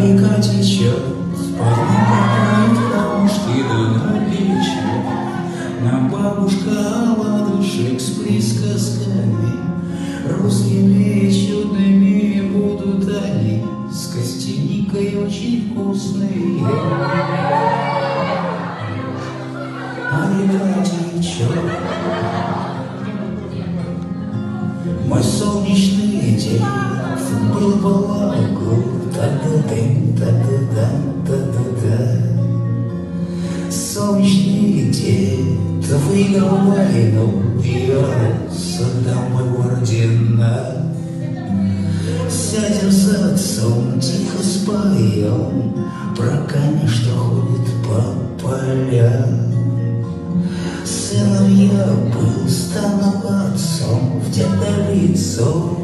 река течет, поднимает камушки да на плечо. Нам бабушка ладушек с присказками, русскими чудными будут они, с костяникой очень вкусные. А река течет. Мой солнечный день, футбол балагу, та-да-дын, та-да-дан, та-да-да. Солнечный день, ты выиграл войну, вернулся домой в ордена. Сядем с отцом, тихо споем про коня, что ходит по полям. Сыном я был, стану отцом, в деда лицо.